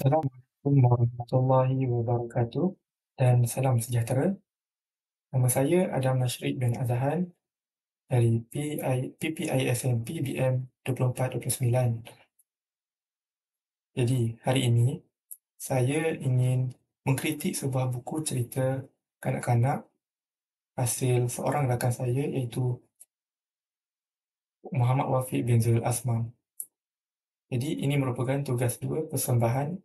Assalamualaikum warahmatullahi wabarakatuh dan salam sejahtera. Nama saya Adam Nashrid bin Azhan dari PPISM PBM 2429. Jadi, hari ini saya ingin mengkritik sebuah buku cerita kanak-kanak hasil seorang rakan saya iaitu Muhammad Wafiq bin Zul Asmam. Jadi, ini merupakan tugas 2 persembahan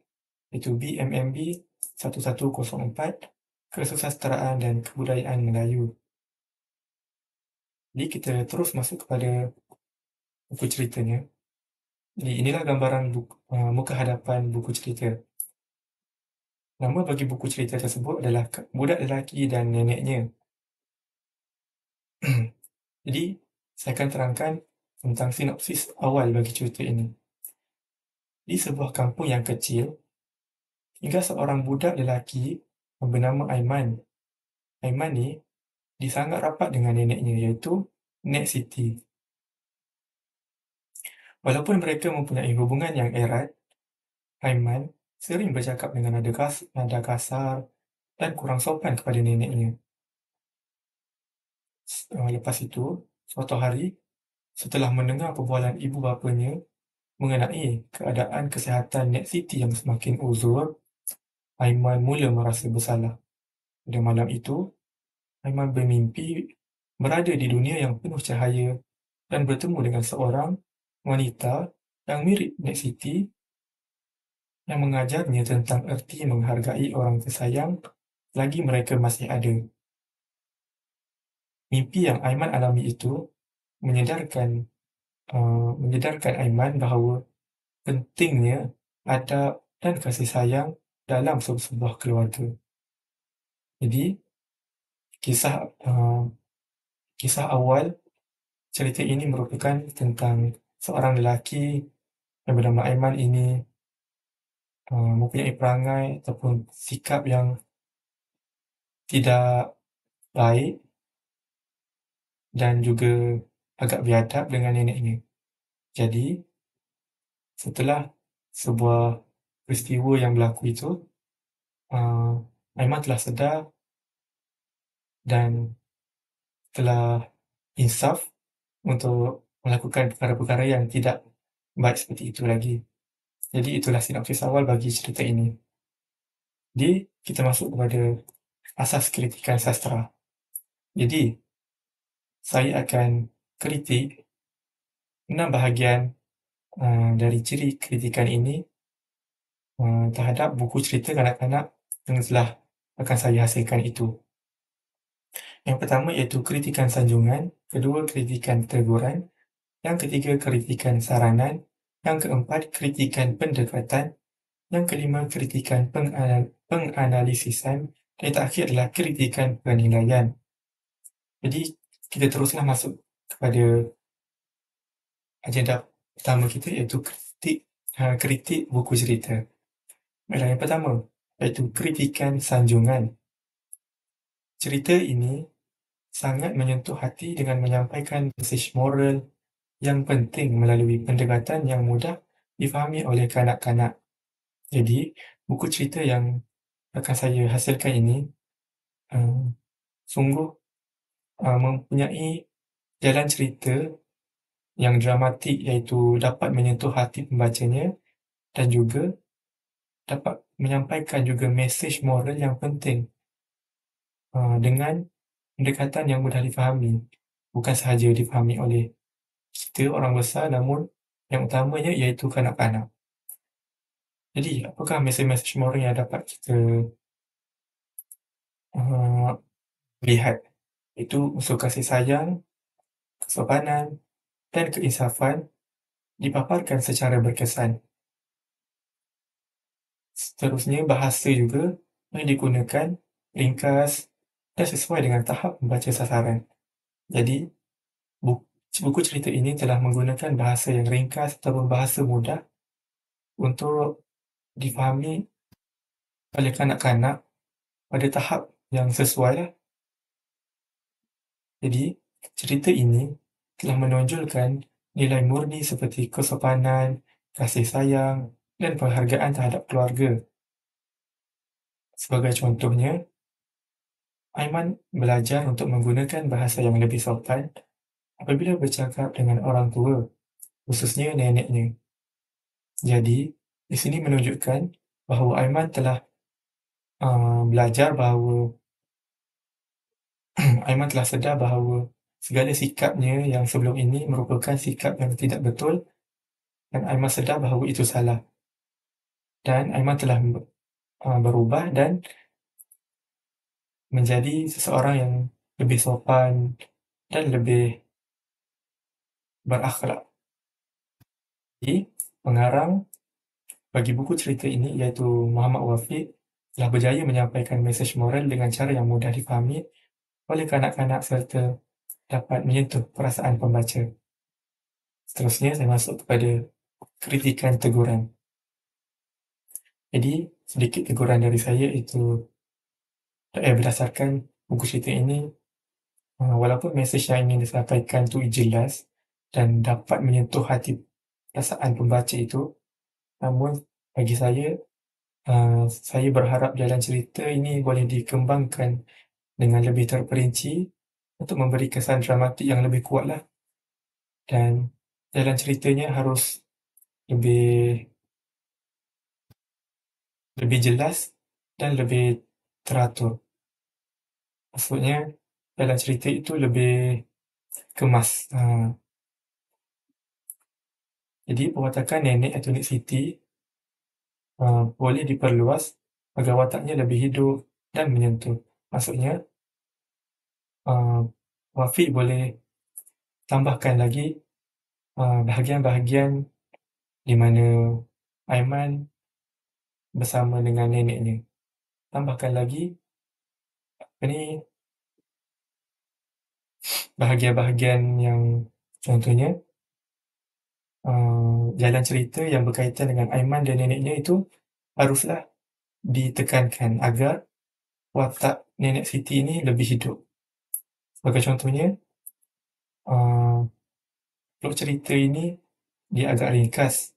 iaitu BMMB 1104 Kesusasteraan dan Kebudayaan Melayu. Jadi kita terus masuk kepada buku ceritanya. Jadi inilah gambaran muka hadapan buku cerita. Nama bagi buku cerita tersebut adalah Budak Lelaki dan Neneknya. Jadi saya akan terangkan tentang sinopsis awal bagi cerita ini. Di sebuah kampung yang kecil, tinggal seorang budak lelaki yang bernama Aiman. Aiman ni disangat rapat dengan neneknya iaitu Nek Siti. Walaupun mereka mempunyai hubungan yang erat, Aiman sering bercakap dengan nada kasar dan kurang sopan kepada neneknya. Lepas itu, suatu hari, setelah mendengar perbualan ibu bapanya mengenai keadaan kesihatan Nek Siti yang semakin uzur, Aiman mula merasa bersalah. Pada malam itu, Aiman bermimpi berada di dunia yang penuh cahaya dan bertemu dengan seorang wanita yang mirip Nek Siti yang mengajarnya tentang erti menghargai orang tersayang selagi mereka masih ada. Mimpi yang Aiman alami itu menyedarkan Aiman bahawa pentingnya adab dan kasih sayang dalam sebuah keluarga. Jadi, kisah kisah awal cerita ini merupakan tentang seorang lelaki yang bernama Aiman ini mempunyai perangai ataupun sikap yang tidak baik dan juga agak biadab dengan neneknya. Jadi, setelah sebuah peristiwa yang berlaku itu, Aiman telah sedar dan telah insaf untuk melakukan perkara-perkara yang tidak baik seperti itu lagi. Jadi itulah sinopsis awal bagi cerita ini. Jadi kita masuk kepada asas kritikan sastra. Jadi saya akan kritik 6 bahagian dari ciri kritikan ini terhadap buku cerita kanak-kanak yang telah akan saya hasilkan itu. Yang pertama iaitu kritikan sanjungan, kedua kritikan teguran, yang ketiga kritikan saranan, yang keempat kritikan pendekatan, yang kelima kritikan penganalisisan, dan yang terakhir adalah kritikan penilaian. Jadi kita teruslah masuk kepada agenda pertama kita iaitu kritik buku cerita. Baiklah, yang pertama iaitu kritikan sanjungan. Cerita ini sangat menyentuh hati dengan menyampaikan mesej moral yang penting melalui pendekatan yang mudah difahami oleh kanak-kanak. Jadi, buku cerita yang akan saya hasilkan ini sungguh mempunyai jalan cerita yang dramatik iaitu dapat menyentuh hati pembacanya dan juga dapat menyampaikan juga mesej moral yang penting dengan pendekatan yang mudah difahami. Bukan sahaja difahami oleh kita orang besar namun yang utamanya iaitu kanak-kanak. Jadi, apakah mesej-mesej moral yang dapat kita lihat? Itu unsur kasih sayang, kesopanan dan keinsafan dipaparkan secara berkesan. Seterusnya, bahasa juga yang digunakan ringkas dan sesuai dengan tahap membaca sasaran. Jadi, buku cerita ini telah menggunakan bahasa yang ringkas ataupun bahasa mudah untuk difahami oleh kanak-kanak pada tahap yang sesuai. Jadi, cerita ini telah menonjolkan nilai murni seperti kesopanan, kasih sayang, dan penghargaan terhadap keluarga. Sebagai contohnya, Aiman belajar untuk menggunakan bahasa yang lebih sopan apabila bercakap dengan orang tua, khususnya neneknya. Jadi, di sini menunjukkan bahawa Aiman telah belajar bahawa Aiman telah sedar bahawa segala sikapnya yang sebelum ini merupakan sikap yang tidak betul dan Aiman sedar bahawa itu salah. Dan Aiman telah berubah dan menjadi seseorang yang lebih sopan dan lebih berakhlak. Jadi, pengarang bagi buku cerita ini iaitu Muhammad Wafiq telah berjaya menyampaikan mesej moral dengan cara yang mudah difahami oleh kanak-kanak serta dapat menyentuh perasaan pembaca. Seterusnya, saya masuk kepada kritikan teguran. Jadi, sedikit teguran dari saya itu berdasarkan buku cerita ini, walaupun mesej yang ingin disampaikan itu jelas dan dapat menyentuh hati perasaan pembaca itu, namun bagi saya berharap jalan cerita ini boleh dikembangkan dengan lebih terperinci untuk memberi kesan dramatik yang lebih kuatlah. Dan jalan ceritanya harus lebih jelas dan lebih teratur. Maksudnya, jalan cerita itu lebih kemas. Jadi, perwatakan nenek atau Nek Siti boleh diperluas agar wataknya lebih hidup dan menyentuh. Maksudnya, Wafiq boleh tambahkan lagi bahagian-bahagian di mana Aiman bersama dengan neneknya. Tambahkan lagi bahagian-bahagian yang contohnya jalan cerita yang berkaitan dengan Aiman dan neneknya itu haruslah ditekankan agar watak Nenek Siti ini lebih hidup. Sebagai contohnya, plot cerita ini dia agak ringkas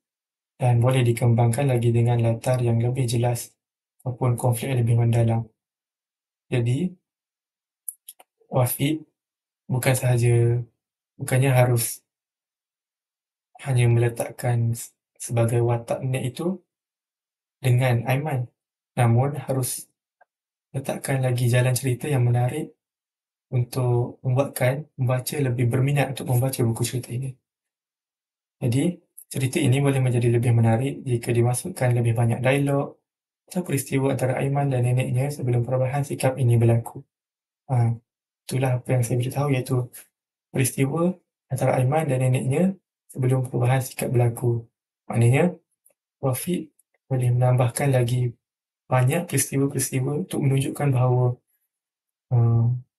dan boleh dikembangkan lagi dengan latar yang lebih jelas ataupun konflik yang lebih mendalam. Jadi, Wafiq bukannya harus hanya meletakkan sebagai watak Nek itu dengan Aiman, namun harus letakkan lagi jalan cerita yang menarik untuk membuatkan pembaca lebih berminat untuk membaca buku cerita ini. Jadi, cerita ini boleh menjadi lebih menarik jika dimasukkan lebih banyak dialog atau peristiwa antara Aiman dan neneknya sebelum perubahan sikap ini berlaku. Itulah apa yang saya beritahu, iaitu peristiwa antara Aiman dan neneknya sebelum perubahan sikap berlaku. Maknanya, Wafiq boleh menambahkan lagi banyak peristiwa-peristiwa untuk menunjukkan bahawa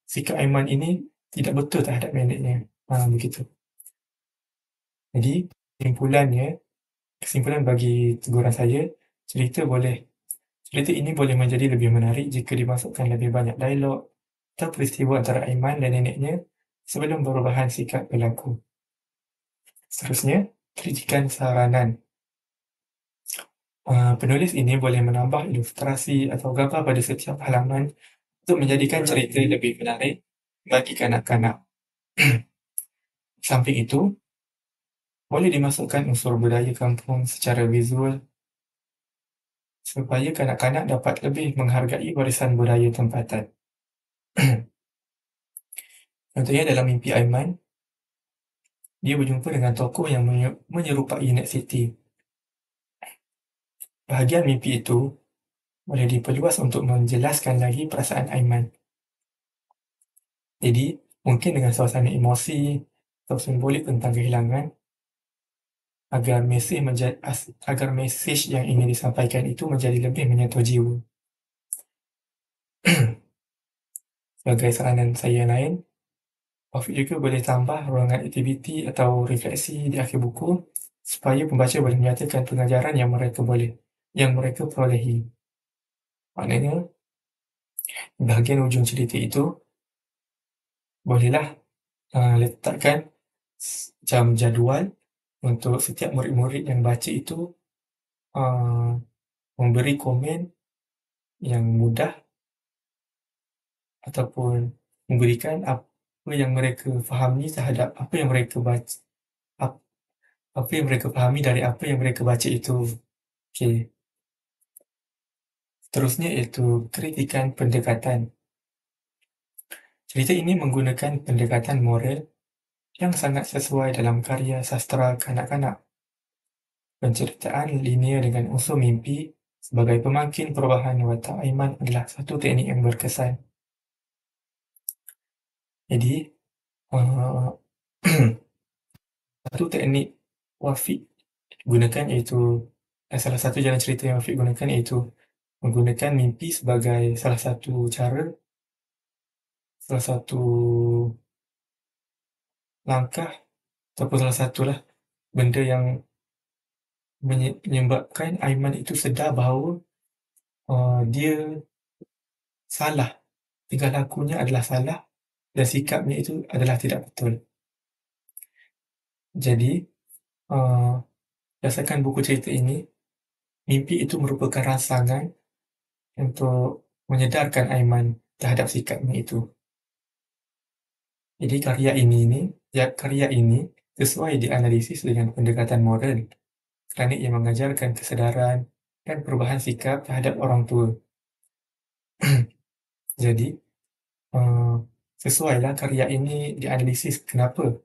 sikap Aiman ini tidak betul terhadap neneknya. Begitu. Jadi, kesimpulan bagi teguran saya, cerita ini boleh menjadi lebih menarik jika dimasukkan lebih banyak dialog atau peristiwa antara Aiman dan neneknya sebelum perubahan sikap berlaku. Seterusnya, kritikan saranan. Penulis ini boleh menambah ilustrasi atau gambar pada setiap halaman untuk menjadikan cerita lebih menarik bagi kanak-kanak. Samping itu, boleh dimasukkan unsur budaya kampung secara visual supaya kanak-kanak dapat lebih menghargai warisan budaya tempatan. Contohnya dalam mimpi Aiman, dia berjumpa dengan tokoh yang menyerupai Nek Siti. Bahagian mimpi itu boleh diperluas untuk menjelaskan lagi perasaan Aiman. Jadi, mungkin dengan suasana emosi atau simbolik tentang kehilangan, agar mesej yang ingin disampaikan itu menjadi lebih menyentuh jiwa. Sebagai saranan saya yang lain, Wafiq juga boleh tambah ruangan aktiviti atau refleksi di akhir buku supaya pembaca boleh menyatakan pengajaran yang mereka perolehi. Maknanya, di bahagian ujung cerita itu, bolehlah letakkan jam jadual untuk setiap murid-murid yang baca itu eee, memberi komen yang mudah ataupun memberikan apa yang mereka fahami terhadap apa yang mereka ap apa yang mereka fahami dari apa yang mereka baca itu. Okey, seterusnya iaitu kritikan pendekatan. Cerita ini menggunakan pendekatan moral yang sangat sesuai dalam karya sastera kanak-kanak. Penceritaan linear dengan unsur mimpi sebagai pemangkin perubahan watak Aiman adalah satu teknik yang berkesan. Jadi, eee, satu teknik Wafiq gunakan iaitu salah satu jalan cerita yang Wafiq gunakan iaitu menggunakan mimpi sebagai salah satu cara, salah satu langkah ataupun salah satulah benda yang menyebabkan Aiman itu sedar bahawa, dia salah, tingkah lakunya adalah salah dan sikapnya itu adalah tidak betul. Jadi, eee, berdasarkan buku cerita ini, mimpi itu merupakan rangsangan untuk menyedarkan Aiman terhadap sikapnya itu. Jadi karya ini sesuai dianalisis dengan pendekatan moral kerana ia mengajarkan kesedaran dan perubahan sikap terhadap orang tua. Jadi, eee, sesuailah karya ini dianalisis. Kenapa?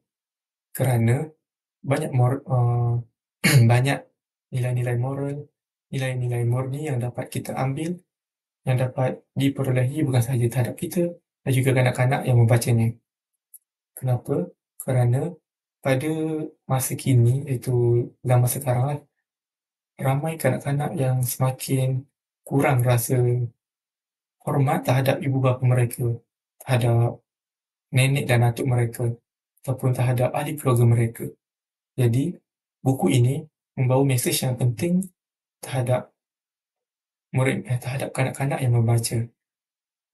Kerana banyak banyak nilai-nilai moral, nilai-nilai murni yang dapat kita ambil, yang dapat diperolehi bukan sahaja terhadap kita dan juga kanak-kanak yang membacanya. Kenapa? Kerana pada masa kini, iaitu zaman sekaranglah, ramai kanak-kanak yang semakin kurang rasa hormat terhadap ibu bapa mereka, terhadap nenek dan atuk mereka ataupun terhadap ahli keluarga mereka. Jadi, buku ini membawa mesej yang penting terhadap terhadap kanak-kanak yang membaca.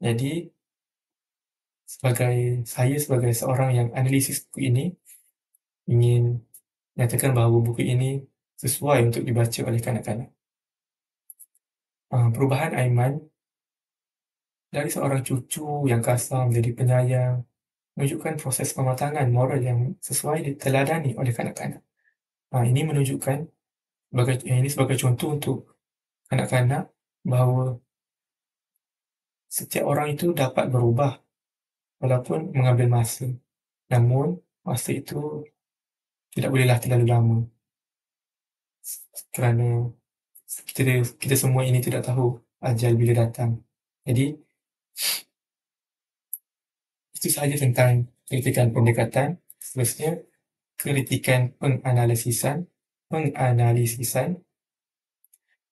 Jadi, sebagai seorang yang analisis buku ini, ingin nyatakan bahawa buku ini sesuai untuk dibaca oleh kanak-kanak. Perubahan Aiman dari seorang cucu yang kasar menjadi penyayang menunjukkan proses pematangan moral yang sesuai diteladani oleh kanak-kanak. Ini menunjukkan ini sebagai contoh untuk kanak-kanak bahawa setiap orang itu dapat berubah walaupun mengambil masa. Namun, masa itu tidak bolehlah terlalu lama kerana kita kita semua ini tidak tahu ajal bila datang. Jadi, itu sahaja tentang kritikan pendekatan. Seterusnya, kritikan penganalisisan.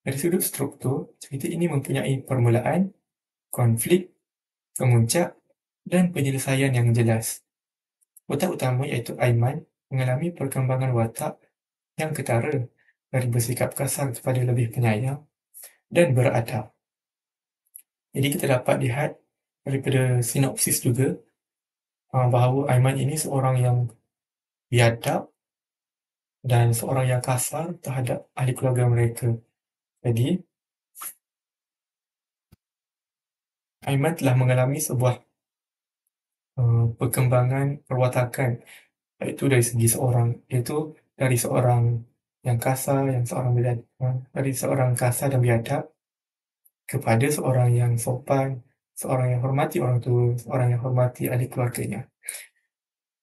Dari sudut struktur, cerita ini mempunyai permulaan, konflik, kemuncak dan penyelesaian yang jelas. Watak utama iaitu Aiman mengalami perkembangan watak yang ketara dari bersikap kasar kepada lebih penyayang dan beradab. Jadi kita dapat lihat daripada sinopsis juga bahawa Aiman ini seorang yang biadab dan seorang yang kasar terhadap ahli keluarga mereka. Jadi, Aiman telah mengalami sebuah perkembangan perwatakan, iaitu dari seorang yang kasar, dari seorang kasar dan biadab kepada seorang yang sopan, seorang yang hormati orang tua, seorang yang hormati ahli keluarganya.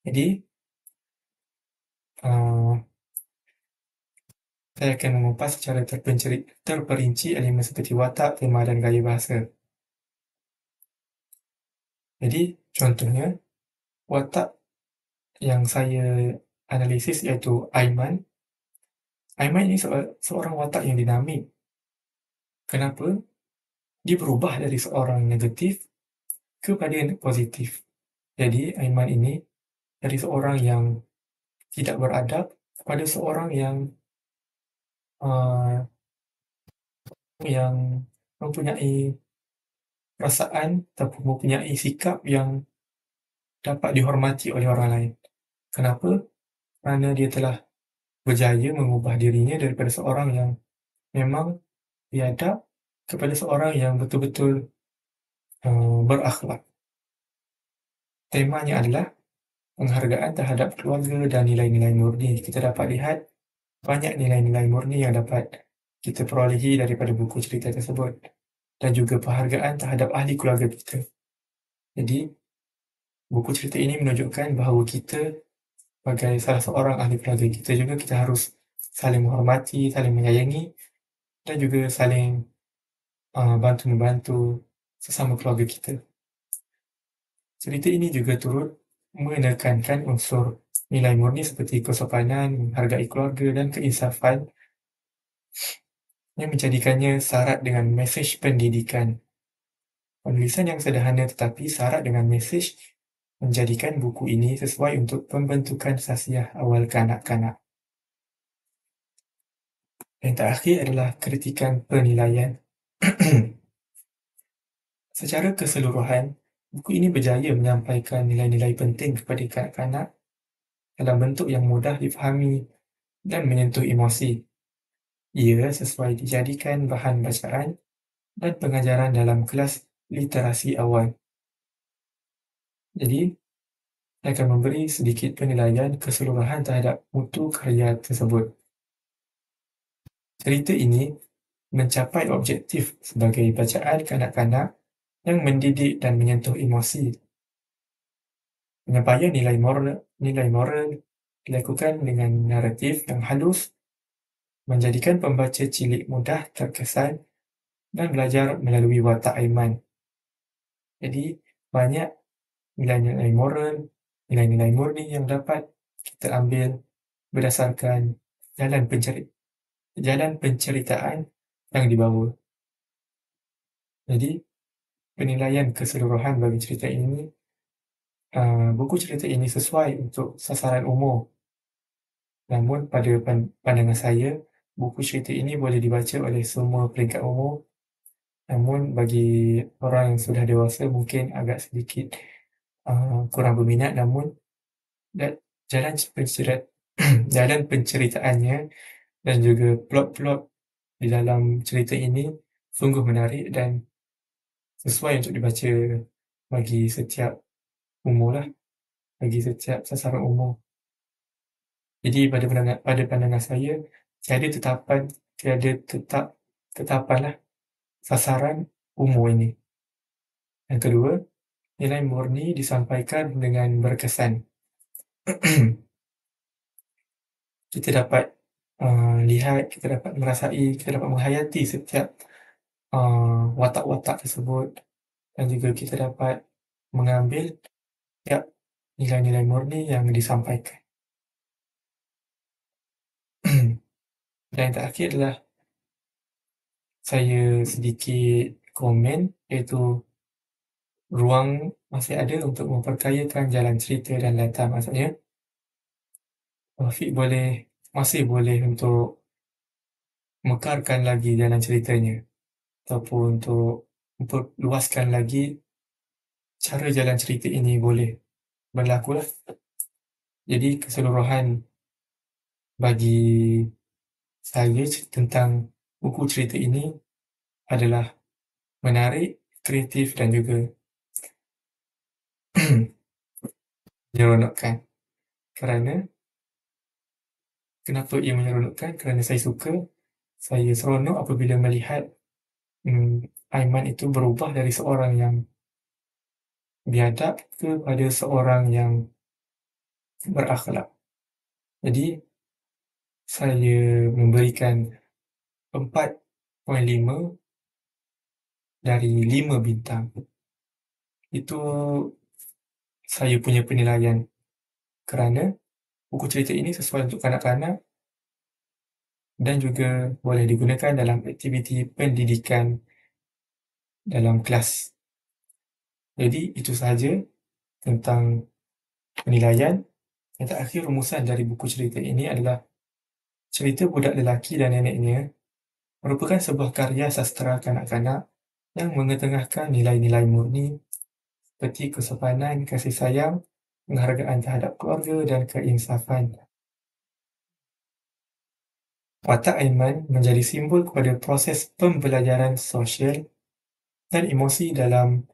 Jadi, uh, saya akan mengupas secara terperinci elemen seperti watak, tema dan gaya bahasa. Jadi, contohnya, watak yang saya analisis iaitu Aiman. Aiman ini seorang watak yang dinamik. Kenapa? Dia berubah dari seorang negatif kepada yang positif. Jadi, Aiman ini dari seorang yang tidak beradab kepada seorang uh, yang mempunyai perasaan ataupun mempunyai sikap yang dapat dihormati oleh orang lain. Kenapa? Kerana dia telah berjaya mengubah dirinya daripada seorang yang memang biadab kepada seorang yang betul-betul berakhlak. Temanya adalah penghargaan terhadap keluarga dan nilai-nilai murni. Kita dapat lihat banyak nilai-nilai murni yang dapat kita perolehi daripada buku cerita tersebut dan juga penghargaan terhadap ahli keluarga kita. Jadi, buku cerita ini menunjukkan bahawa kita sebagai salah seorang ahli keluarga kita juga kita harus saling menghormati, saling menyayangi dan juga saling bantu-membantu sesama keluarga kita. Cerita ini juga turut menekankan unsur nilai murni seperti kesopanan, menghargai keluarga dan keinsafan yang menjadikannya syarat dengan mesej pendidikan. Penulisan yang sederhana tetapi syarat dengan mesej menjadikan buku ini sesuai untuk pembentukan khasiah awal kanak-kanak. Yang terakhir adalah kritikan penilaian. Secara keseluruhan, buku ini berjaya menyampaikan nilai-nilai penting kepada kanak-kanak dalam bentuk yang mudah difahami dan menyentuh emosi. Ia sesuai dijadikan bahan bacaan dan pengajaran dalam kelas literasi awal. Jadi, saya akan memberi sedikit penilaian keseluruhan terhadap mutu karya tersebut. Cerita ini mencapai objektif sebagai bacaan kanak-kanak yang mendidik dan menyentuh emosi. Penyampaian nilai moral dilakukan dengan naratif yang halus, menjadikan pembaca cilik mudah terkesan dan belajar melalui watak Aiman. Jadi, banyak nilai-nilai moral, nilai-nilai murni yang dapat kita ambil berdasarkan jalan penceritaan yang dibawa. Jadi, penilaian keseluruhan bagi cerita ini, buku cerita ini sesuai untuk sasaran umur. Namun pada pandangan saya, buku cerita ini boleh dibaca oleh semua peringkat umur. Namun bagi orang yang sudah dewasa mungkin agak sedikit kurang berminat, namun jalan jalan penceritaannya dan juga plot-plot di dalam cerita ini sungguh menarik dan sesuai untuk dibaca bagi setiap umurlah, bagi setiap sasaran umur. Jadi pada pandangan saya, tiada tetapanlah sasaran umur ini. Yang kedua, nilai murni disampaikan dengan berkesan. Kita dapat lihat, kita dapat merasai, kita dapat menghayati setiap watak-watak tersebut dan juga kita dapat mengambil setiap nilai-nilai murni yang disampaikan. Dan yang terakhir adalah saya sedikit komen, iaitu ruang masih ada untuk memperkayakan jalan cerita dan latar. Maksudnya, Rafiq masih boleh untuk mekarkan lagi jalan ceritanya ataupun untuk memperluaskan lagi cara jalan cerita ini boleh berlakulah. Jadi keseluruhan bagi saya tentang buku cerita ini adalah menarik, kreatif dan juga menyeronokkan. Kenapa ia menyeronokkan? Kerana saya seronok apabila melihat Aiman itu berubah dari seorang yang biadab kepada seorang yang berakhlak. Jadi, saya memberikan 4.5 dari 5 bintang. Itu saya punya penilaian kerana buku cerita ini sesuai untuk kanak-kanak dan juga boleh digunakan dalam aktiviti pendidikan dalam kelas. Jadi, itu sahaja tentang penilaian. Yang terakhir, rumusan dari buku cerita ini adalah cerita budak lelaki dan neneknya merupakan sebuah karya sastera kanak-kanak yang mengetengahkan nilai-nilai murni seperti kesopanan, kasih sayang, penghargaan terhadap keluarga dan keinsafan. Watak Aiman menjadi simbol kepada proses pembelajaran sosial dan emosi dalam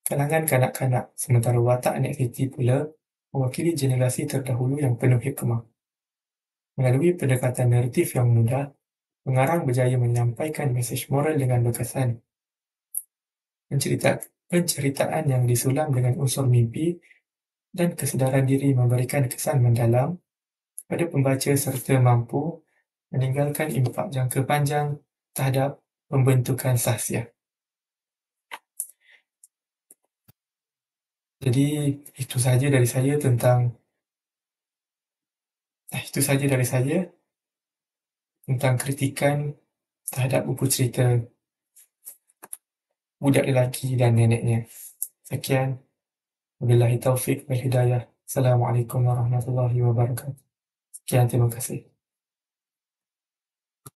kalangan kanak-kanak, sementara watak Nek Fiti pula mewakili generasi terdahulu yang penuh hikmah. Melalui pendekatan naratif yang mudah, pengarang berjaya menyampaikan mesej moral dengan berkesan. Penceritaan yang disulam dengan unsur mimpi dan kesedaran diri memberikan kesan mendalam pada pembaca serta mampu meninggalkan impak jangka panjang terhadap pembentukan sahsiah. Jadi, itu sahaja dari saya tentang kritikan terhadap buku cerita Budak Lelaki dan Neneknya. Sekian, wabillahi taufiq wal hidayah. Assalamualaikum warahmatullahi wabarakatuh. Sekian, terima kasih.